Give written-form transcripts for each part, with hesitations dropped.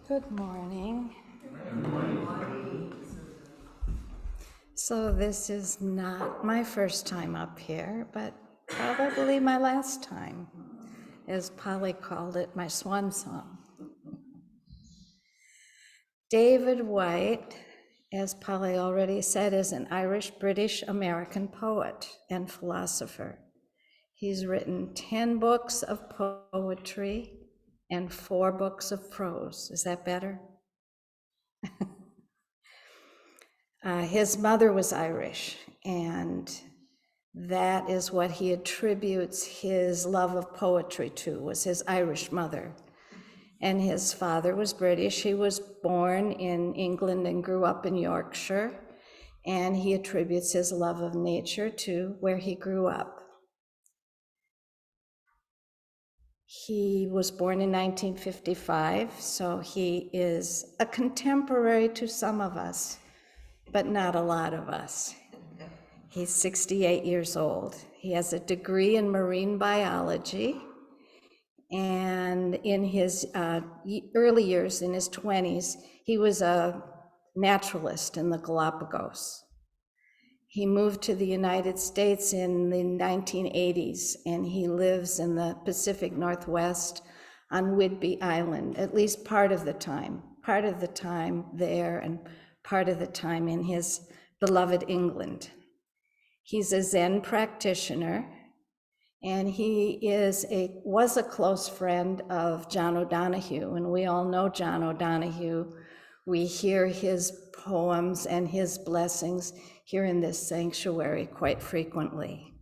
Good morning. So this is not my first time up here, but probably my last time. As Polly called it, my swan song. David Whyte, as Polly already said, is an Irish-British-American poet and philosopher. He's written 10 books of poetry and 4 books of prose. Is that better? His mother was Irish, and that is what he attributes his love of poetry to, was his Irish mother. And his father was British. He was born in England and grew up in Yorkshire, and he attributes his love of nature to where he grew up. He was born in 1955, so he is a contemporary to some of us, but not a lot of us. He's 68 years old. He has a degree in marine biology, and in his early years, in his 20s, he was a naturalist in the Galapagos. He moved to the United States in the 1980s, and he lives in the Pacific Northwest on Whidbey Island, at least part of the time there and part of the time in his beloved England. He's a Zen practitioner, and he was a close friend of John O'Donohue, and we all know John O'Donohue. We hear his poems and his blessings here in this sanctuary quite frequently.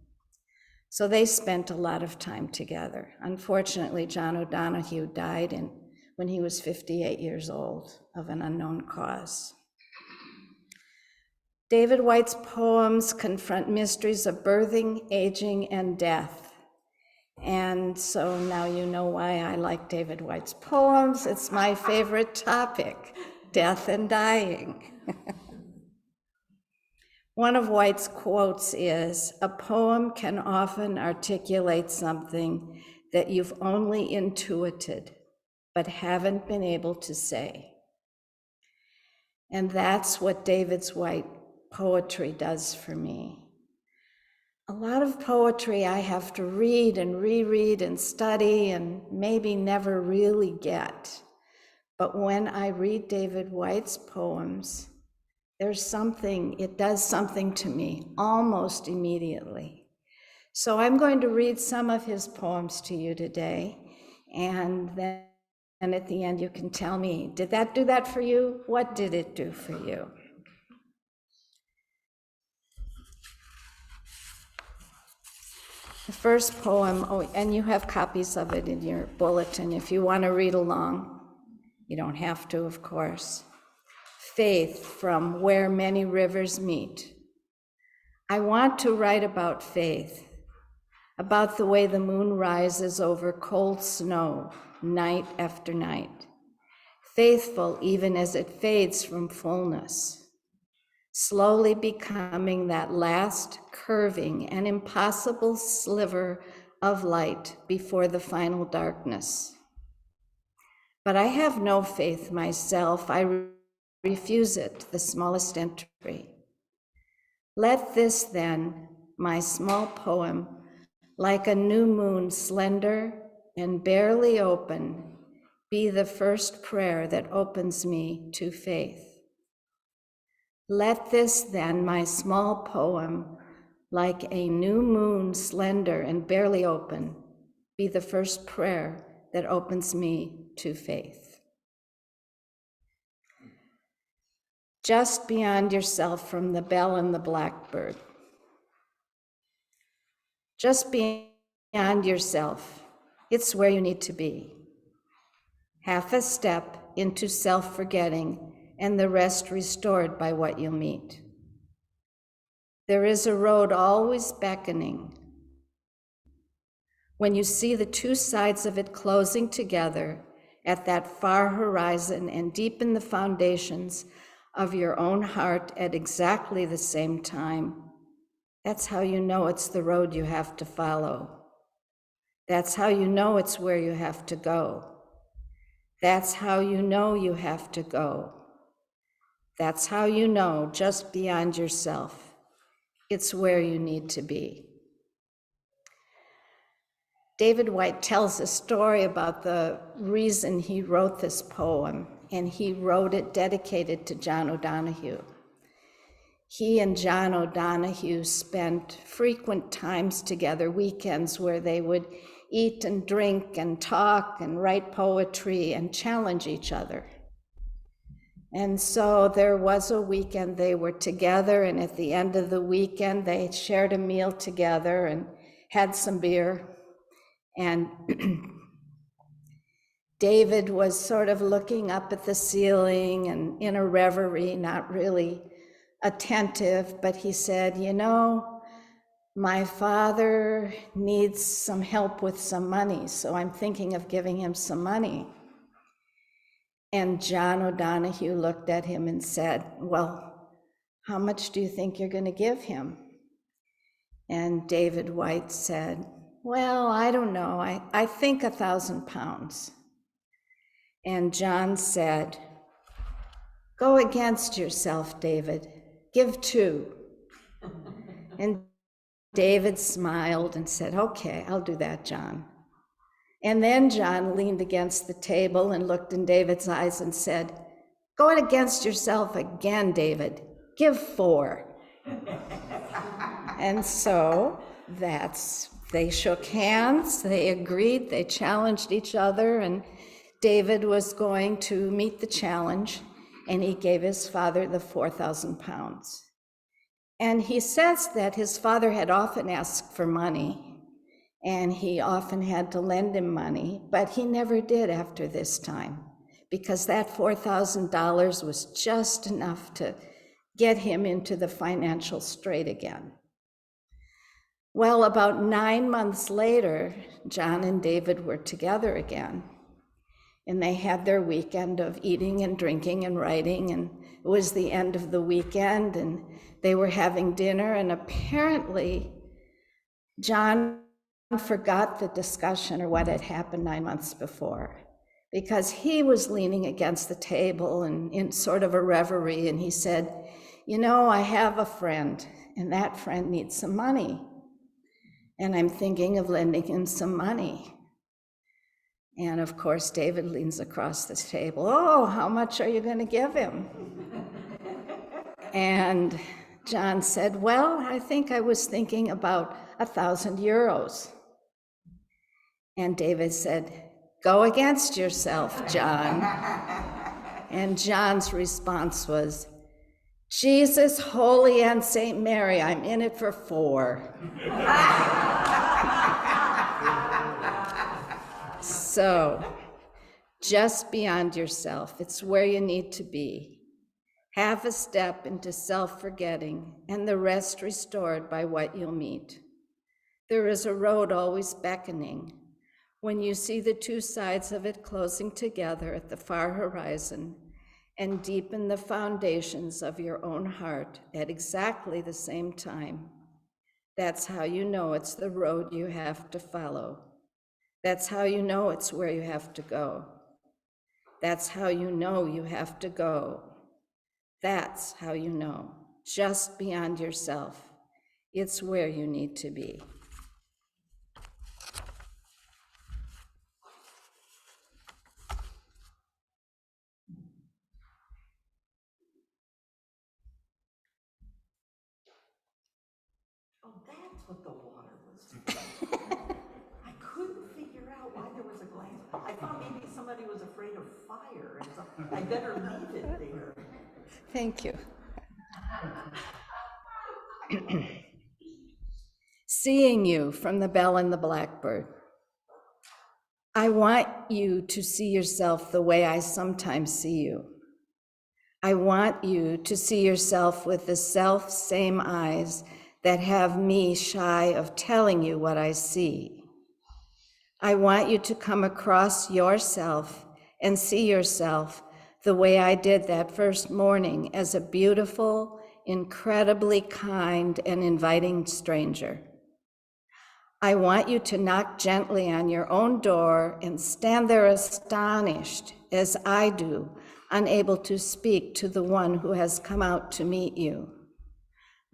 So they spent a lot of time together. Unfortunately, John O'Donohue died when he was 58 years old of an unknown cause. David Whyte's poems confront mysteries of birthing, aging, and death. And so now you know why I like David Whyte's poems. It's my favorite topic, death and dying. One of Whyte's quotes is, "A poem can often articulate something that you've only intuited, but haven't been able to say." And that's what David Whyte poetry does for me. A lot of poetry I have to read and reread and study and maybe never really get. But when I read David Whyte's poems, it does something to me almost immediately. So I'm going to read some of his poems to you today, and then at the end you can tell me, did that do that for you? What did it do for you? The first poem, and you have copies of it in your bulletin if you want to read along. You don't have to, of course. Faith from Where Many Rivers Meet. I want to write about faith, about the way the moon rises over cold snow night after night, faithful even as it fades from fullness, slowly becoming that last curving and impossible sliver of light before the final darkness. But I have no faith myself. I refuse it, the smallest entry. Let this then, my small poem, like a new moon, slender and barely open, be the first prayer that opens me to faith. Let this then, my small poem, like a new moon, slender and barely open, be the first prayer that opens me to faith. Just beyond yourself from the bell and the blackbird. Just beyond yourself, it's where you need to be. Half a step into self-forgetting and the rest restored by what you'll meet. There is a road always beckoning. When you see the two sides of it closing together at that far horizon and deep in the foundations of your own heart at exactly the same time, that's how you know it's the road you have to follow. That's how you know it's where you have to go. That's how you know you have to go. That's how you know, just beyond yourself. It's where you need to be. David Whyte tells a story about the reason he wrote this poem, and he wrote it dedicated to John O'Donohue. He and John O'Donohue spent frequent times together, weekends where they would eat and drink and talk and write poetry and challenge each other. And so there was a weekend they were together, and at the end of the weekend, they shared a meal together and had some beer. And David was sort of looking up at the ceiling and in a reverie, not really attentive, but he said, you know, my father needs some help with some money, so I'm thinking of giving him some money. And John O'Donohue looked at him and said, well, how much do you think you're going to give him? And David Whyte said, well, I don't know. I think 1,000 pounds. And John said, go against yourself, David. Give 2. And David smiled and said, okay, I'll do that, John. And then John leaned against the table and looked in David's eyes and said, go against yourself again, David. Give 4. And so they shook hands, they agreed, they challenged each other, and David was going to meet the challenge, and he gave his father the 4,000 pounds. And he says that his father had often asked for money, and he often had to lend him money, but he never did after this time, because that $4,000 was just enough to get him into the financial straight again. Well, about 9 months later, John and David were together again, and they had their weekend of eating and drinking and writing, and it was the end of the weekend, and they were having dinner, and apparently John forgot the discussion or what had happened 9 months before, because he was leaning against the table and in sort of a reverie, and he said, you know, I have a friend, and that friend needs some money, and I'm thinking of lending him some money. And of course, David leans across the table, oh, how much are you going to give him? And John said, well, I think I was thinking about 1,000 euros. And David said, go against yourself, John. And John's response was, Jesus, Holy, and St. Mary, I'm in it for 4. So, just beyond yourself, it's where you need to be. Half a step into self-forgetting, and the rest restored by what you'll meet. There is a road always beckoning. When you see the 2 sides of it closing together at the far horizon, and deepen the foundations of your own heart at exactly the same time, that's how you know it's the road you have to follow. That's how you know it's where you have to go. That's how you know you have to go. That's how you know, just beyond yourself, it's where you need to be. Oh, that's what the water was. I couldn't figure out why there was a glass. I thought maybe somebody was afraid of fire, and so I better leave it there. Thank you. Seeing you from the Bell and the Blackbird. I want you to see yourself the way I sometimes see you. I want you to see yourself with the self-same eyes that have me shy of telling you what I see. I want you to come across yourself and see yourself the way I did that first morning as a beautiful, incredibly kind and inviting stranger. I want you to knock gently on your own door and stand there astonished as I do, unable to speak to the one who has come out to meet you.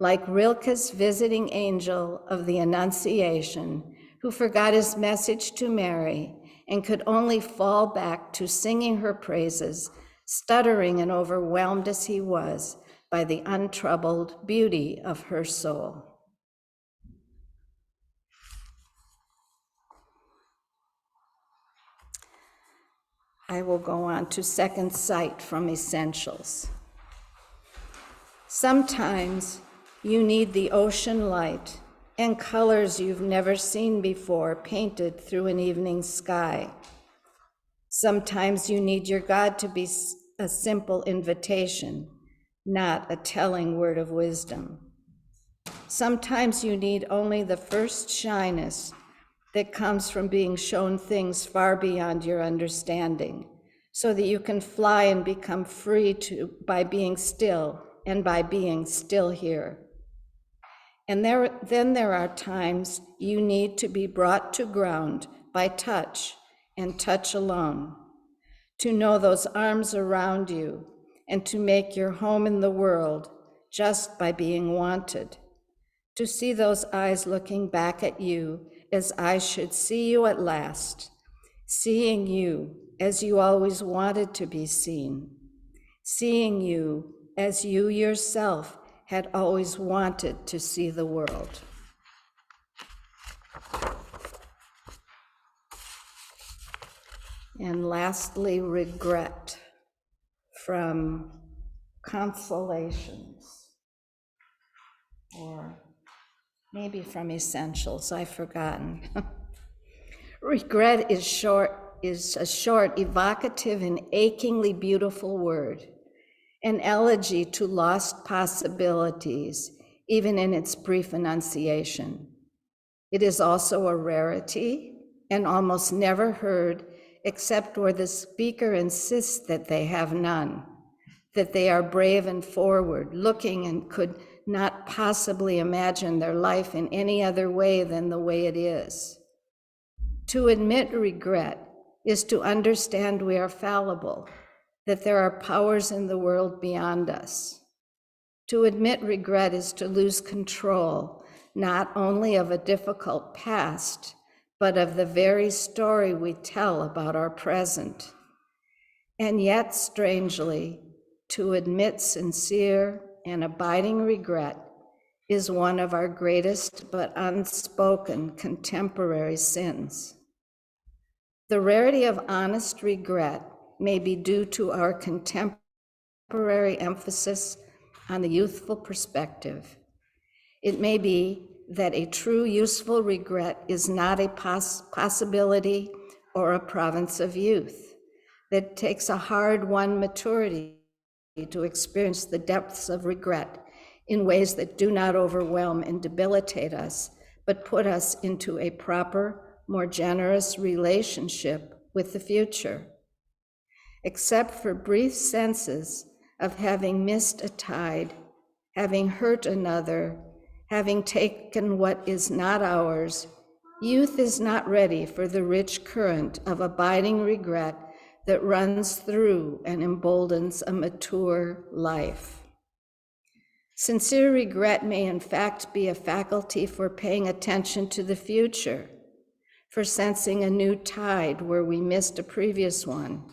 Like Rilke's visiting angel of the Annunciation, who forgot his message to Mary and could only fall back to singing her praises, stuttering and overwhelmed as he was by the untroubled beauty of her soul. I will go on to second sight from Essentials. Sometimes you need the ocean light and colors you've never seen before painted through an evening sky. Sometimes you need your God to be a simple invitation, not a telling word of wisdom. Sometimes you need only the first shyness that comes from being shown things far beyond your understanding, so that you can fly and become free by being still and by being still here. And then there are times you need to be brought to ground by touch and touch alone, to know those arms around you and to make your home in the world just by being wanted, to see those eyes looking back at you as I should see you at last, seeing you as you always wanted to be seen, seeing you as you yourself had always wanted to see the world. And lastly, regret from Consolations, or maybe from Essentials, I've forgotten. Regret is a short, evocative, and achingly beautiful word, an elegy to lost possibilities, even in its brief enunciation. It is also a rarity and almost never heard except where the speaker insists that they have none, that they are brave and forward, looking and could not possibly imagine their life in any other way than the way it is. To admit regret is to understand we are fallible, that there are powers in the world beyond us. To admit regret is to lose control, not only of a difficult past, but of the very story we tell about our present. And yet, strangely, to admit sincere and abiding regret is one of our greatest but unspoken contemporary sins. The rarity of honest regret may be due to our contemporary emphasis on the youthful perspective. It may be that a true useful regret is not a possibility or a province of youth, that it takes a hard-won maturity to experience the depths of regret in ways that do not overwhelm and debilitate us, but put us into a proper, more generous relationship with the future. Except for brief senses of having missed a tide, having hurt another, having taken what is not ours, youth is not ready for the rich current of abiding regret that runs through and emboldens a mature life. Sincere regret may in fact be a faculty for paying attention to the future, for sensing a new tide where we missed a previous one,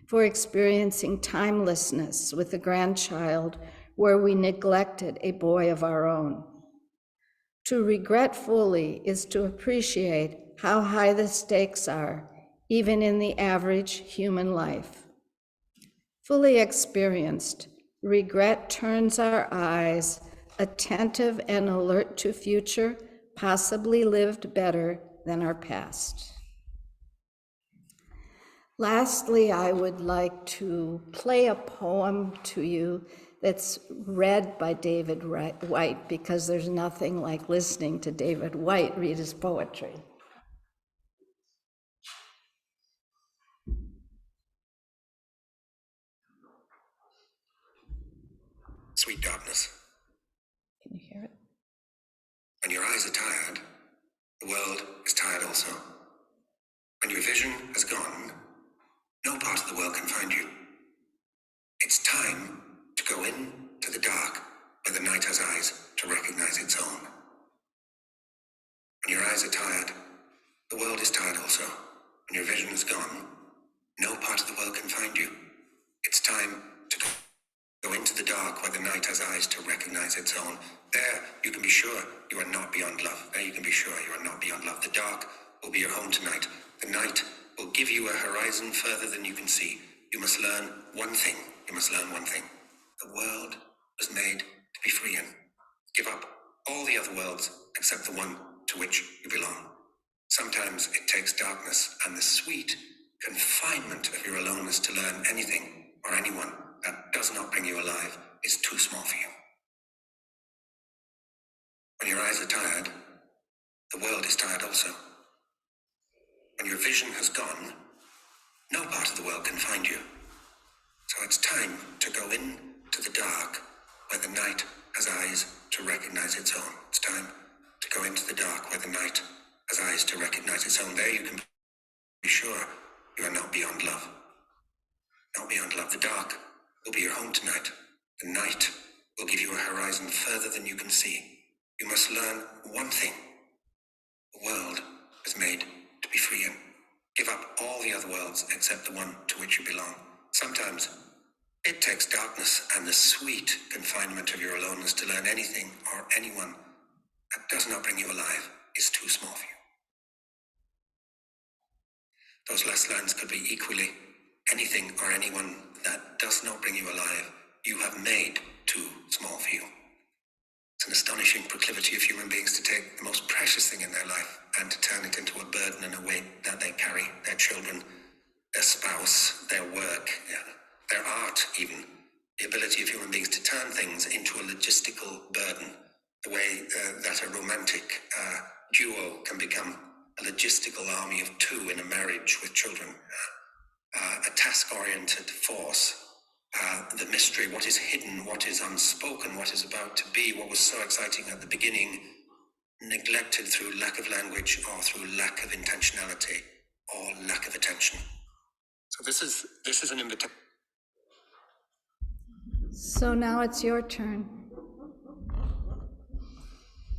for experiencing timelessness with a grandchild where we neglected a boy of our own. To regret fully is to appreciate how high the stakes are, even in the average human life. Fully experienced, regret turns our eyes, attentive and alert to future, possibly lived better than our past. Lastly, I would like to play a poem to you that's read by David Whyte, because there's nothing like listening to David Whyte read his poetry. Sweet darkness. Can you hear it? When your eyes are tired, the world is tired also. When your vision has gone, No part of the world can find you. It's time to go in to the dark where the night has eyes to recognize its own. When your eyes are tired, the world is tired also. When your vision is gone, no part of the world can find you. It's time to go into the dark where the night has eyes to recognize its own. There you can be sure you are not beyond love. There you can be sure you are not beyond love. The dark will be your home tonight. The night will give you a horizon further than you can see. You must learn one thing. You must learn one thing. The world was made to be free in. Give up all the other worlds except the one to which you belong. Sometimes it takes darkness and the sweet confinement of your aloneness to learn anything or anyone that does not bring you alive is too small for you. When your eyes are tired, the world is tired also. When your vision has gone, no part of the world can find you. So it's time to go in to the dark where the night has eyes to recognize its own. It's time to go into the dark where the night has eyes to recognize its own. There you can be sure you are not beyond love. Not beyond love. The dark will be your home tonight. The night will give you a horizon further than you can see. You must learn one thing. The world is made to be free in. Give up all the other worlds except the one to which you belong. Sometimes it takes darkness and the sweet confinement of your aloneness to learn anything or anyone that does not bring you alive is too small for you. Those last lines could be equally anything or anyone that does not bring you alive, you have made too small for you. It's an astonishing proclivity of human beings to take the most precious thing in their life and to turn it into a burden and a weight that they carry, their children, their spouse, their work, their art even. The ability of human beings to turn things into a logistical burden, the way that a romantic duo can become a logistical army of two in a marriage with children, a task-oriented force, the mystery, what is hidden, what is unspoken, what is about to be, what was so exciting at the beginning, neglected through lack of language or through lack of intentionality or lack of attention. So this is an invitation. So now it's your turn.